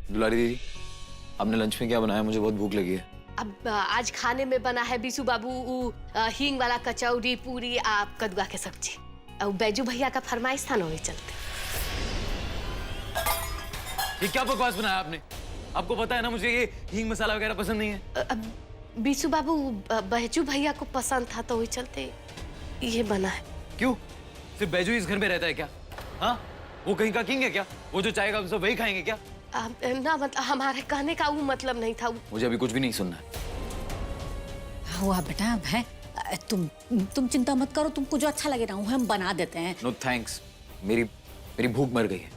दुलारी दीदी, आपने लंच में क्या बनाया? मुझे बहुत भूख लगी है। अब आज खाने में बना है बीसू बाबू हींग वाला कचौड़ी, पूरी, आप कद्दुआ के सब्जी। और बैजू भैया का फरमाइश था ना, वही चलते। ये क्या बकवास बनाया आपने? आपको पता है ना मुझे ये हींग मसाला वगैरह पसंद नहीं है। बीसू बाबू बैजू भैया को पसंद था तो वही चलते ये बना है। क्यों? सिर्फ बैजू इस घर में रहता है क्या? हाँ, वो कहीं का किंग है क्या? वो जो चाहेगा हम सब वही खाएंगे क्या? ना मतलब हमारे कहने का वो मतलब नहीं था। मुझे अभी कुछ भी नहीं सुनना है। हुआ बेटा है, तुम चिंता मत करो, तुमको जो अच्छा लगे ना वो हम बना देते हैं। नो थैंक्स, मेरी भूख मर गई है।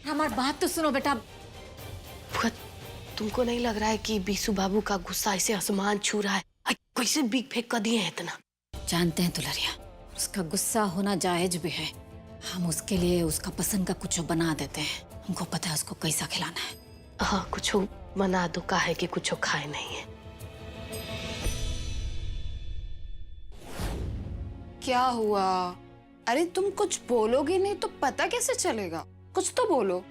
हमारी बात तो सुनो बेटा। तुमको नहीं लग रहा है कि बीसू बाबू का गुस्सा ऐसे आसमान छू रहा है? कैसे बिग फेंक कर दिए हैं इतना? जानते हैं दुलरिया, उसका गुस्सा होना जायज भी है। हम उसके लिए उसका पसंद का कुछ बना देते हैं। हमको पता है उसको कैसा खिलाना है। हाँ, कुछ बना दो, का है कि कुछ खाए नहीं है। क्या हुआ? अरे तुम कुछ बोलोगे नहीं तो पता कैसे चलेगा? कुछ तो बोलो।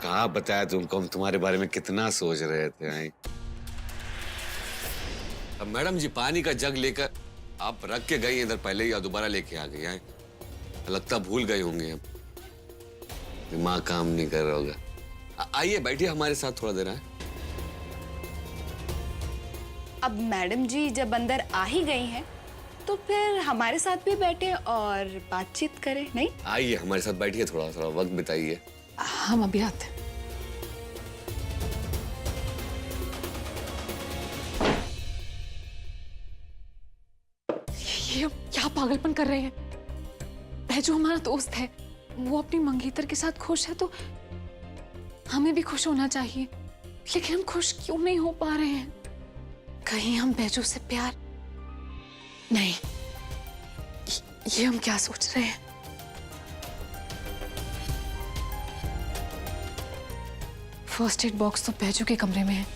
कहा बताया तुमको, हम तुम्हारे बारे में कितना सोच रहे थे। अब मैडम जी पानी का जग लेकर आप रख के गई इधर पहले ही, या दोबारा लेके आ गई हैं? लगता भूल गए होंगे, अब दिमाग काम नहीं कर रहा होगा। आइए बैठिए हमारे साथ थोड़ा देर। अब मैडम जी जब अंदर आ ही गई हैं तो फिर हमारे साथ भी बैठे और बातचीत करें, नहीं? आइए हमारे साथ बैठिए, थोड़ा थोड़ा वक्त बिताइए। हम अभी आते। ये क्या पागलपन कर रहे हैं? बैजू हमारा दोस्त है, वो अपनी मंगेतर के साथ खुश है तो हमें भी खुश होना चाहिए। लेकिन हम खुश क्यों नहीं हो पा रहे हैं? कहीं हम बैजू से प्यार नहीं, ये हम क्या सोच रहे हैं? फर्स्ट एड बॉक्स तो बैजू के कमरे में है।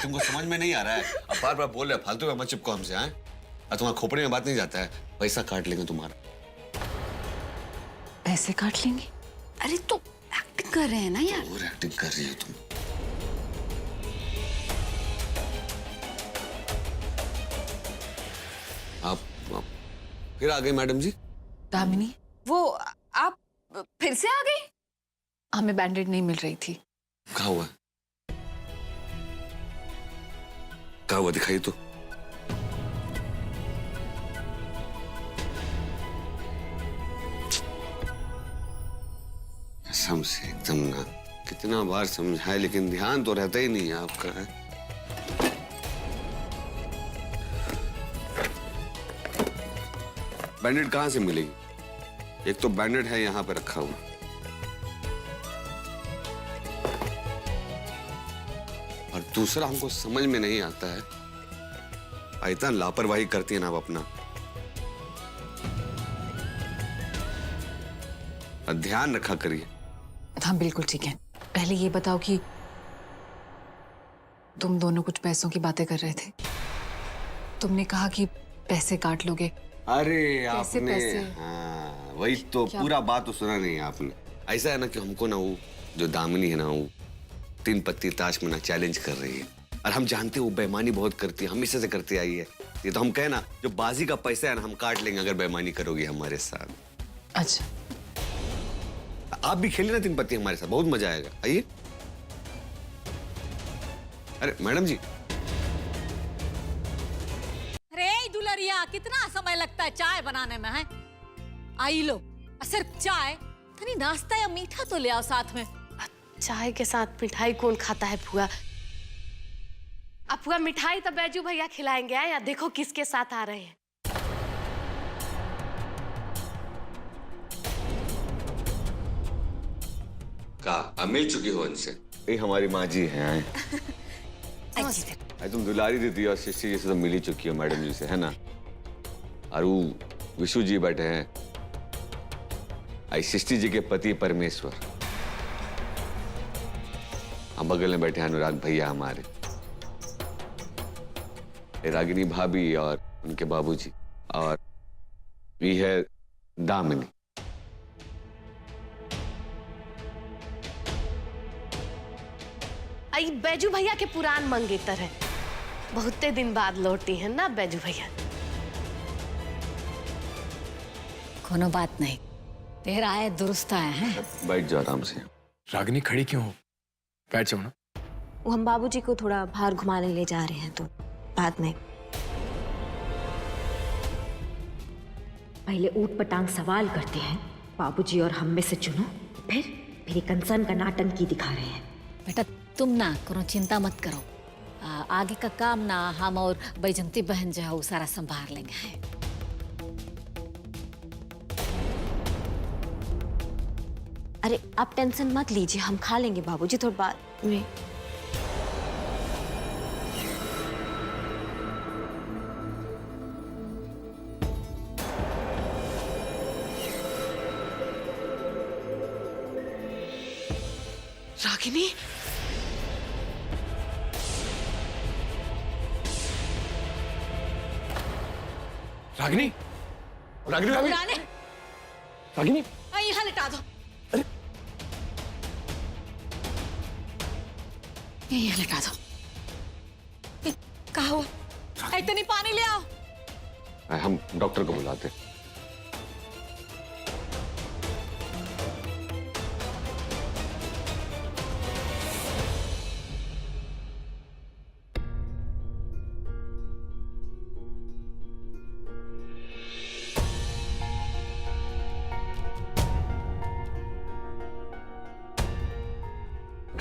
तुमको समझ में नहीं आ रहा है? अब बार बार बोल रहे फालतू में मत चिपको हमसे। हैं? और तुम्हारा खोपड़े में बात नहीं जाता है, पैसा काट लेंगे तुम्हारा। पैसे काट लेंगे? अरे तो एक्टिंग कर रहे हैं ना यार। और एक्टिंग कर रही हो तुम। आप फिर आ गई मैडम जी? दामिनी, वो आप फिर से आ गई? हमें बैंडेड नहीं मिल रही थी। कहाँ हुआ? कहाँ हुआ दिखाइए तो। कसम से एकदम ना, कितना बार समझाए लेकिन ध्यान तो रहता ही नहीं है आपका। है? बैंडेड कहाँ से मिलेगी? एक तो बैंडेड है यहाँ पे रखा हुआ, और दूसरा हमको समझ में नहीं आता है, इतना लापरवाही करती है ना आप अपना। ध्यान रखा करिए। हाँ बिल्कुल ठीक है। पहले ये बताओ कि तुम दोनों कुछ पैसों की बातें कर रहे थे। तुमने कहा कि पैसे काट लोगे। अरे आपने पैसे। हाँ वही तो, पूरा बात तो सुना नहीं आपने। ऐसा है ना कि हमको ना वो जो दामिनी है ना, वो 3 पत्ती ताश में ना चैलेंज कर रही है, और हम जानते हैं वो बेईमानी बहुत करती है, हमेशा से करती आई है। ये तो हम कहे ना, जो बाजी का पैसा है ना हम काट लेंगे अगर बेईमानी करोगी हमारे साथ। अच्छा, आप भी खेलिए ना 3 पत्ती हमारे साथ, बहुत मजा आएगा। आइए। अरे मैडम जी। अरे दुलरिया, कितना समय लगता है चाय बनाने में? है आई लो, सिर्फ चाय, तनी नाश्ता या मीठा तो ले आओ साथ में। चाय के साथ मिठाई कौन खाता है फुआ? अब फुआ मिठाई तो बैजू भैया खिलाएंगे, या देखो किसके साथ आ रहे हैं। कहा मिल चुकी हो उनसे? ये हमारी माँ जी हैं। तुम दुलारी दीदी और शिष्य जी से तो मिल ही चुकी हो मैडम जी से, है ना? और वो विशु जी बैठे हैं, आई सृष्टि जी के पति परमेश्वर, हम बगल में बैठे अनुराग भैया हमारे, रागिनी भाभी और उनके बाबूजी, और ये है दामिनी। आई बैजू भैया के पुरान मंगेतर है, बहुते दिन बाद लौटी है ना बैजू भैया। कोनो बात नहीं, तेरा आए दुरुस्त आए हैं। बैठ जाओ आराम से। रागिनी खड़ी क्यों हो? बैठ जाओ ना। वो हम बाबूजी को थोड़ा बाहर घुमाने ले जा रहे हैं, तो बाद में। पहले ऊट पटांग सवाल करते हैं, बाबूजी और हम में से चुनो, फिर मेरी कंसर्न का नाटंकी दिखा रहे हैं। बेटा तुम ना करो, चिंता मत करो। आगे का काम ना हम और बैजंती बहन जो है वो सारा संभाल लेंगे। है अरे आप टेंशन मत लीजिए, हम खा लेंगे बाबूजी थोड़ा बाद में। रागिनी, रागिनी, रागिनी, रागिनी, पुराने रागिनी, यहाँ लिटा दो। यहाँ लिटा दो। कहा हुआ इतनी पानी ले आओ। हम डॉक्टर को बुलाते हैं।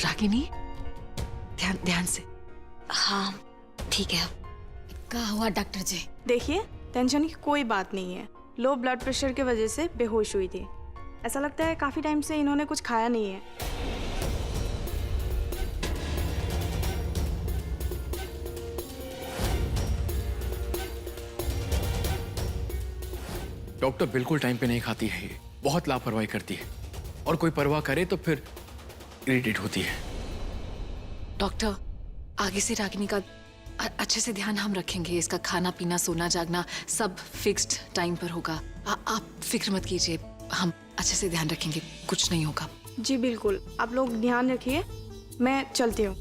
रागिनी, ध्यान ध्यान से। हाँ ठीक है। कहा हुआ डॉक्टर जी? देखिए, टेंशन की कोई बात नहीं है। लो ब्लड प्रेशर की वजह से बेहोश हुई थी। ऐसा लगता है काफी टाइम से इन्होंने कुछ खाया नहीं है। डॉक्टर बिल्कुल टाइम पे नहीं खाती है, ये बहुत लापरवाही करती है, और कोई परवाह करे तो फिर इरिटेट होती है। डॉक्टर, आगे से रागिनी का अच्छे से ध्यान हम रखेंगे। इसका खाना पीना सोना जागना सब फिक्स्ड टाइम पर होगा। आप फिक्र मत कीजिए, हम अच्छे से ध्यान रखेंगे, कुछ नहीं होगा। जी बिल्कुल, आप लोग ध्यान रखिए, मैं चलती हूँ।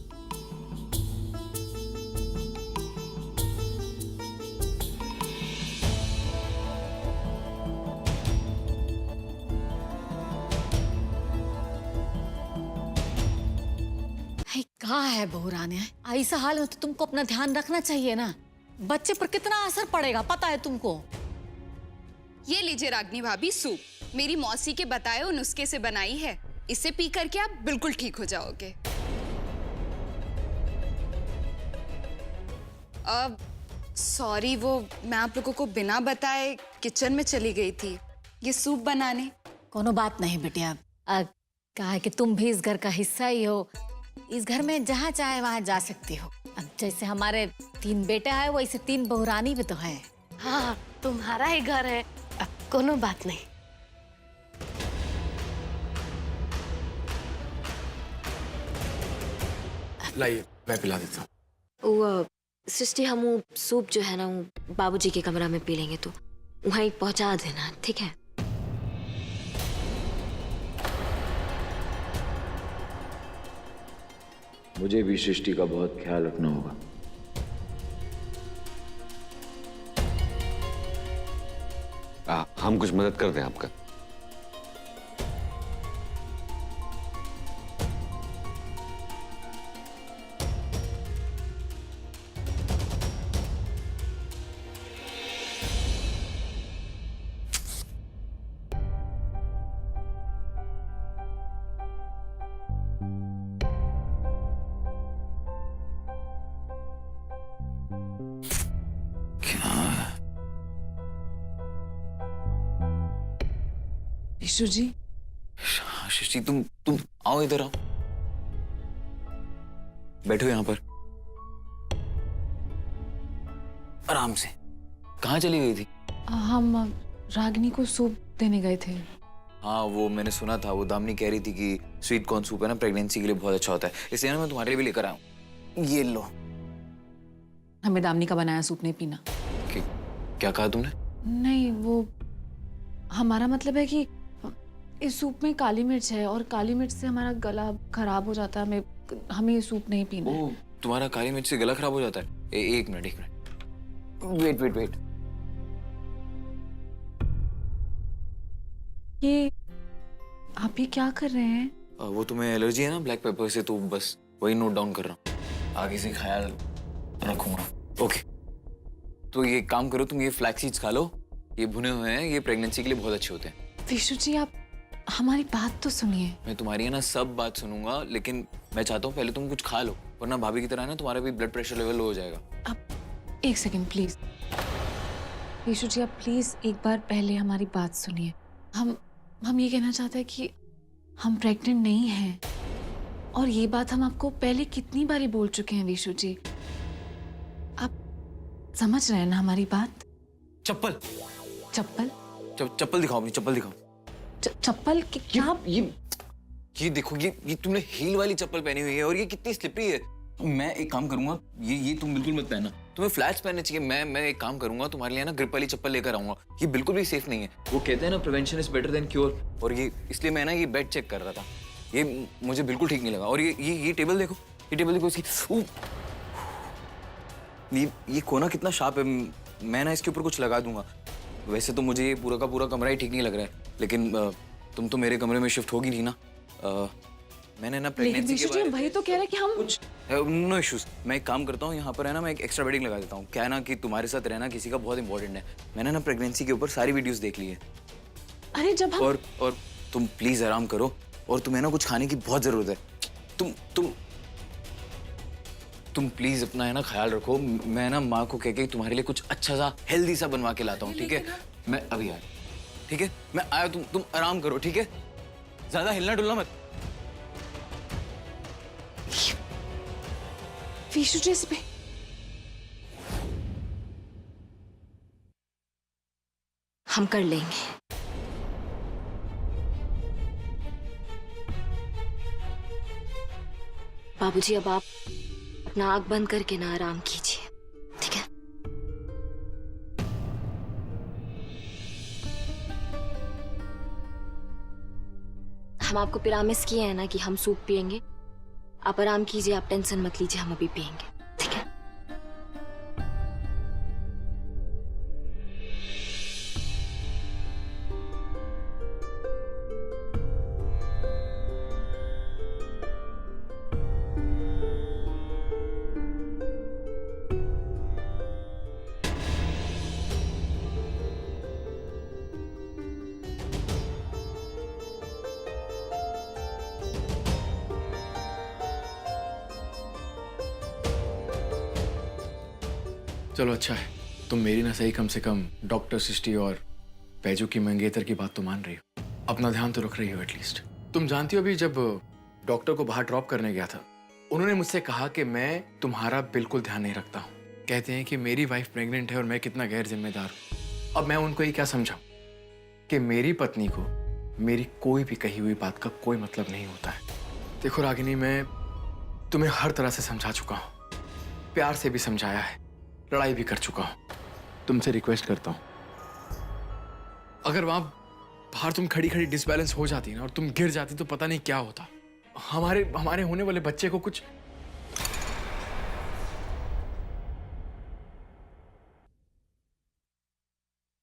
कहा है बहू रानी, ऐसा हाल में तो तुमको अपना ध्यान रखना चाहिए ना। बच्चे पर कितना असर पड़ेगा पता है तुमको। ये लीजिए रागिनी भाभी, सूप मेरी मौसी के बताए हुए नुस्खे से बनाई है। इसे पी करके आप बिल्कुल ठीक हो जाओगे। अब सॉरी, वो मैं आप लोगों को बिना बताए किचन में चली गई थी ये सूप बनाने। कोनो बात नहीं बेटिया, कहा है कि तुम भी इस घर का हिस्सा ही हो। इस घर में जहाँ चाहे वहाँ जा सकती हो। अब जैसे हमारे 3 बेटा है वैसे 3 बहुरानी भी तो है। हाँ, तुम्हारा ही घर है, अब कोनो बात नहीं। लाइए, मैं पिला देता हूँ। वो सृष्टि, हम वो सूप जो है ना वो बाबूजी के कमरा में पी लेंगे, तो वहीं पहुंचा देना, ठीक है? मुझे भी सृष्टि का बहुत ख्याल रखना होगा। हम कुछ मदद कर दें आपका? ईशु जी, सृष्टि तुम आओ, इधर आओ, बैठो यहाँ पर आराम से। कहाँ चली गई थी? हम रागिनी को सूप देने गए थे। हाँ वो मैंने सुना था, वो दामिनी कह रही थी कि स्वीट कॉर्न सूप है ना प्रेगनेंसी के लिए बहुत अच्छा होता है, इसलिए ना मैं तुम्हारे लिए भी लेकर आया हूँ। ये लो। हमें दामिनी का बनाया सूप नहीं पीना। क्या कहा तुमने? नहीं, वो हमारा मतलब है कि इस सूप में काली मिर्च है और काली मिर्च से हमारा गला खराब हो जाता है। हमें ये सूप नहीं पीना है। तुम्हारा काली मिर्च से गला खराब हो जाता है? एक मिनट वेट। ये आप ये क्या कर रहे हैं? वो तुम्हें एलर्जी है ना ब्लैक पेपर से, तो बस वही नोट डाउन कर रहा हूँ, आगे से ख्याल रखूंगा। ओके, तो ये काम करो, तुम ये फ्लैक्स सीड्स खा लो, ये भुने हुए हैं, ये प्रेगनेंसी के लिए बहुत अच्छे होते हैं। विशु जी आप हमारी बात तो सुनिए। मैं तुम्हारी है ना सब बात सुनूंगा, लेकिन मैं चाहता हूँ पहले तुम कुछ खा लो, वरना भाभी की तरह ना तुम्हारा भी ब्लड प्रेशर लेवल लो हो जाएगा। अब एक सेकंड प्लीज। विशु जी आप प्लीज एक बार पहले हमारी बात सुनिए। हम ये कहना चाहते हैं कि हम प्रेग्नेंट नहीं हैं, और ये बात हम आपको पहले कितनी बारी बोल चुके हैं विशु जी। आप समझ रहे हैं ना हमारी बात? चप्पल दिखाओ, अपनी चप्पल दिखाओ। चप्पल क्या? ये देखो, ये तुमने हील वाली चप्पल पहनी हुई है और ये कितनी स्लिपरी है। मैं एक काम करूंगा, ये तुम बिल्कुल मत पहनना, तुम्हें फ्लैट्स पहनने चाहिए। मैं एक काम करूंगा, तुम्हारे लिए ना ग्रिप वाली चप्पल लेकर आऊंगा। ये बिल्कुल भी सेफ नहीं है। वो कहते हैं ना prevention is better than cure, और ये इसलिए मैं ना ये बेड चेक कर रहा था, ये मुझे बिल्कुल ठीक नहीं लगा। और ये टेबल देखो, इसकी ये कोना कितना शार्प है। मैं ना इसके ऊपर कुछ लगा दूंगा। वैसे तो मुझे ये पूरा का पूरा कमरा ही ठीक नहीं लग रहा है, लेकिन तुम तो मेरे कमरे में शिफ्ट होगी नहीं ना। मैंने ना प्रेगनेंसी के बारे में वही तो कह रहे हैं कि हम कुछ नो इश्यूज। मैं एक काम करता हूँ, यहाँ पर है ना मैं एक एक्स्ट्रा बेडिंग लगा देता हूँ। क्या है ना कि तुम्हारे साथ रहना किसी का बहुत इंपॉर्टेंट है। मैंने ना प्रेगनेंसी के ऊपर सारी वीडियोस देख ली है। अरे जब हम और तुम प्लीज आराम करो, और तुम्हें ना कुछ खाने की बहुत जरूरत है। तुम प्लीज अपना है ना ख्याल रखो। मैं ना माँ को कह के तुम्हारे लिए कुछ अच्छा सा हेल्दी सा बनवा के लाता हूँ, ठीक है? मैं अभी आया, ठीक है? मैं आया, तुम आराम करो, ठीक है? ज्यादा हिलना डुलना मत। विशु जी इस पे हम कर लेंगे। बाबूजी अब आप अपना आंख बंद करके ना आराम कीजिए, ठीक है? हम आपको प्रॉमिस किए हैं ना कि हम सूप पियेंगे। आप आराम कीजिए, आप टेंशन मत लीजिए, हम अभी पियेंगे, ठीक है? चलो अच्छा है, तुम मेरी ना सही कम से कम डॉक्टर सृष्टि और बैजू की मंगेतर की बात तो मान रही हो, अपना ध्यान तो रख रही हो एटलीस्ट। तुम जानती हो अभी जब डॉक्टर को बाहर ड्रॉप करने गया था, उन्होंने मुझसे कहा कि मैं तुम्हारा बिल्कुल ध्यान नहीं रखता हूँ। कहते हैं कि मेरी वाइफ प्रेग्नेंट है और मैं कितना गैर जिम्मेदार हूँ। अब मैं उनको ये क्या समझाऊं कि मेरी पत्नी को मेरी कोई भी कही हुई बात का कोई मतलब नहीं होता है। देखो रागिनी, मैं तुम्हें हर तरह से समझा चुका हूँ, प्यार से भी समझाया है, लड़ाई भी कर चुका हूं। तुमसे रिक्वेस्ट करता हूं, अगर वहां बाहर तुम खड़ी खड़ी डिसबैलेंस हो जाती ना और तुम गिर जाती तो पता नहीं क्या होता। हमारे होने वाले बच्चे को कुछ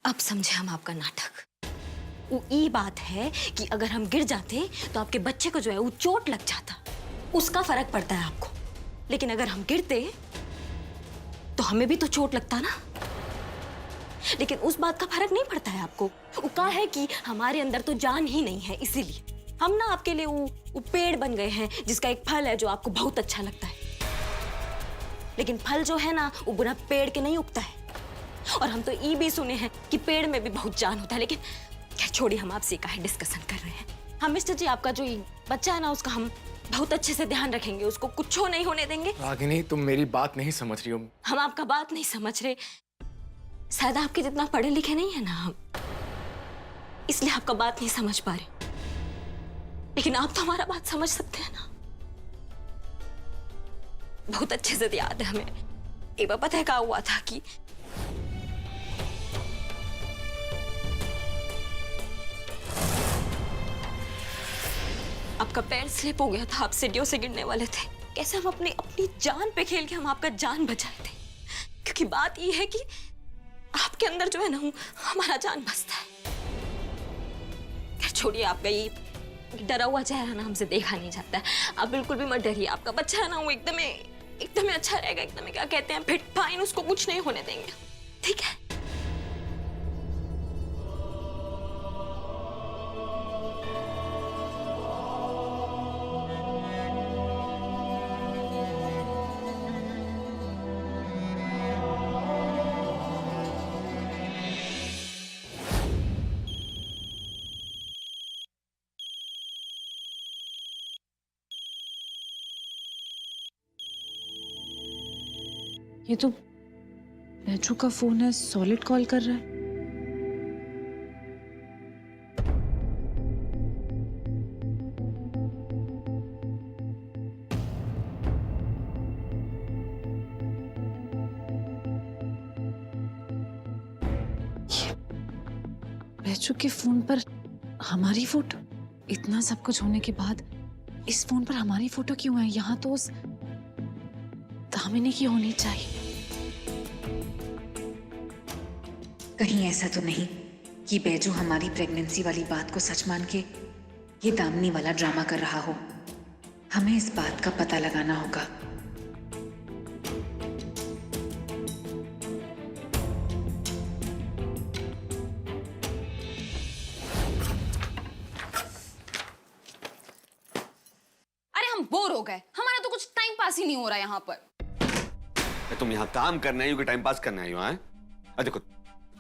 अब समझे हम आपका नाटक। वो ये बात है कि अगर हम गिर जाते तो आपके बच्चे को जो है वो चोट लग जाता, उसका फर्क पड़ता है आपको। लेकिन अगर हम गिरते तो हमें भी तो चोट लगता ना। लेकिन उस बात का फर्क नहीं पड़ता है आपको। वो कहा है कि हमारे अंदर तो जान ही नहीं है, इसीलिए हम ना आपके लिए वो पेड़ बन गए हैं जिसका एक फल है जो आपको बहुत अच्छा लगता है। लेकिन फल जो है ना वो बिना पेड़ के नहीं उगता है। और हम तो ये भी सुने हैं कि पेड़ में भी बहुत जान होता है। लेकिन क्या छोड़िए, हम आपसे काहे डिस्कशन कर रहे हैं। हम मिस्टर जी आपका जो बच्चा है ना उसका हम बहुत अच्छे से ध्यान रखेंगे, उसको कुछ नहीं होने देंगे। रागिनी, तुम मेरी बात नहीं समझ रही हो। हम आपका बात नहीं समझ रहे, शायद आपके जितना पढ़े लिखे नहीं है ना हम। इसलिए आपका बात नहीं समझ पा रहे, लेकिन आप तो हमारा बात समझ सकते हैं ना। बहुत अच्छे से याद है हमें, एक बार पता है क्या हुआ था कि आपका पैर स्लिप हो गया था, आप सीढ़ियों से गिरने वाले थे। कैसे हम अपनी अपनी जान पे खेल के हम आपका जान बचाए थे, क्योंकि बात ये है कि आपके अंदर जो है ना हमारा जान बसता है। खैर छोड़िए, आपका ये डरा हुआ चेहरा ना हमसे देखा नहीं जाता है। आप बिल्कुल भी मत डरिए, आपका बच्चा है ना वो एकदम अच्छा रहेगा, एकदम क्या कहते हैं फिट फाइन, उसको कुछ नहीं होने देंगे, ठीक है? ये तो बैजू का फोन है, सॉलिड कॉल कर रहा है। बैजू के फोन पर हमारी फोटो, इतना सब कुछ होने के बाद इस फोन पर हमारी फोटो क्यों है? यहाँ तो उस दामिनी की होनी चाहिए। कहीं ऐसा तो नहीं कि बैजू हमारी प्रेगनेंसी वाली बात को सच मान के ये दामिनी वाला ड्रामा कर रहा हो। हमें इस बात का पता लगाना होगा। अरे हम बोर हो गए, हमारा तो कुछ टाइम पास ही नहीं हो रहा यहाँ पर। तुम यहाँ काम करने आई हो कि टाइम पास करने आई हो? हैं? देखो,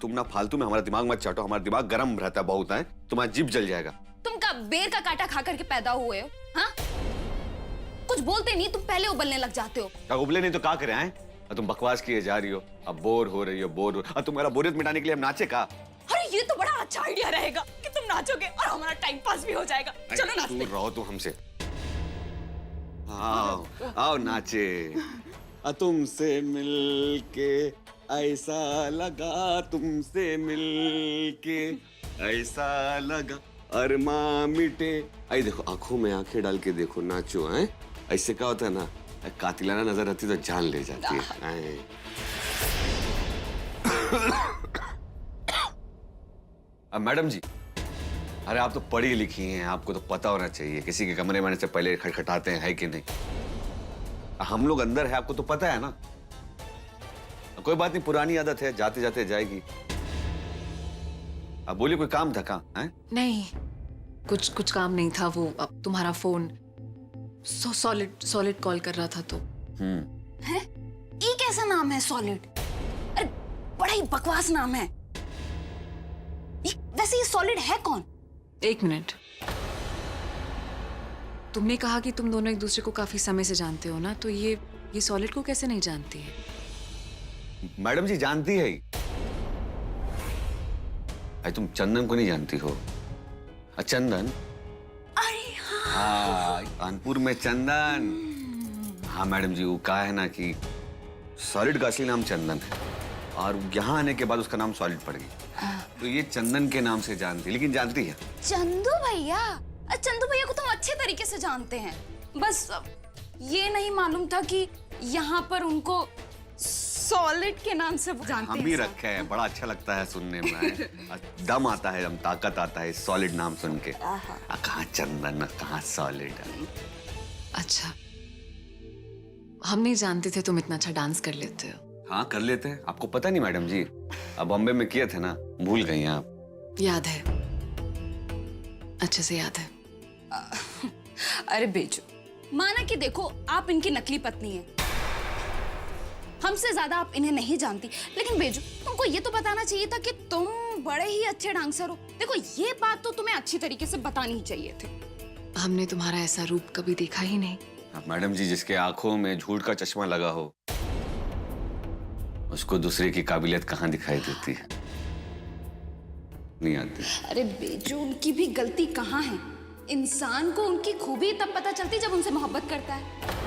तुम ना फालतू में हमारा दिमाग मत चाटो, हमारा दिमाग गर्म रहता है बहुत, है तुम्हारा जीभ जल जाएगा। तुम का बेर का कांटा खा करके पैदा हुए हो? हाँ, कुछ बोलते नहीं, तुम पहले उबलने लग जाते हो। क्या उबले नहीं तो क्या करें? हैं? तुम बकवास किए जा रही हो, अब बोर हो रही हो, बोर हो। तुम्हारा बोरियत मिटाने के लिए हम नाचे का? अरे ये तो बड़ा अच्छा आइडिया रहेगा कि तुम नाचोगे और हमारा टाइम पास भी हो जाएगा। चलो नाचते। दूर रहो तुम हमसे। आओ आओ नाचे। तुमसे मिलके ऐसा लगा, तुमसे मिलके ऐसा लगा, अरमा मिटे। आई देखो, आंखों में आंखें डाल के देखो, नाचो। हैं? ऐसे क्या होता है ना, कातिलाना नजर आती तो जान ले जाती है। अब मैडम जी, अरे आप तो पढ़ी लिखी हैं, आपको तो पता होना चाहिए किसी के कमरे में आने से पहले खटखटाते हैं, है कि नहीं? हम लोग अंदर है, आपको तो पता है ना। कोई बात नहीं, पुरानी आदत है, जाते जाते जाएगी। अब बोलिए, कोई काम था क्या? है? नहीं, कुछ काम नहीं था। वो अब तुम्हारा फोन सॉलिड कॉल कर रहा था तो। है? ये कैसा नाम है सॉलिड? अरे बड़ा ही बकवास नाम है। वैसे ये सॉलिड है कौन? एक मिनट, तुमने कहा कि तुम दोनों एक दूसरे को काफी समय से जानते हो ना, तो ये सॉलिड को कैसे नहीं जानती है? मैडम जी जानती है। अरे तुम चंदन को नहीं जानती हो? चंदन? अरे हाँ, कानपुर में चंदन। हाँ मैडम जी, वो कहा है ना कि सॉलिड का असली नाम चंदन है और यहाँ आने के बाद उसका नाम सॉलिड पड़ गई, तो ये चंदन के नाम से जानती, लेकिन जानती है। चंदू भैया? चंदू भैया को तुम अच्छे तरीके से जानते हैं, बस ये नहीं मालूम था कि यहाँ पर उनको सॉलिड के नाम से जानते हैं। हम भी रखे हैं, बड़ा अच्छा लगता है सुनने में। दम आता है, दम ताकत आता है सॉलिड नाम सुन के। कहाँ चंदन, कहाँ सॉलिड। अच्छा, हम नहीं जानते थे तुम इतना अच्छा डांस कर लेते हो। हाँ कर लेते हैं, आपको पता नहीं मैडम जी? अब बॉम्बे में किए थे ना, भूल गई हैं आप? याद है, अच्छे से याद है। अरे बेचो, माना कि देखो आप इनकी नकली पत्नी हैं, हमसे ज्यादा आप इन्हें नहीं जानती, लेकिन बेजू तुमको ये तो बताना चाहिए था कि तुम बड़े ही अच्छे डांसर हो। देखो ये बात तो तुम्हें अच्छी तरीके से बतानी चाहिए थी। हमने तुम्हारा ऐसा रूप कभी देखा ही नहीं। मैडम जी, जिसके आंखों में झूठ का चश्मा लगा हो उसको दूसरे की काबिलियत कहाँ दिखाई देती है? नहीं आते। अरे बेजू, उनकी भी गलती कहाँ है? इंसान को उनकी खूबी तब पता चलती जब उनसे मोहब्बत करता है।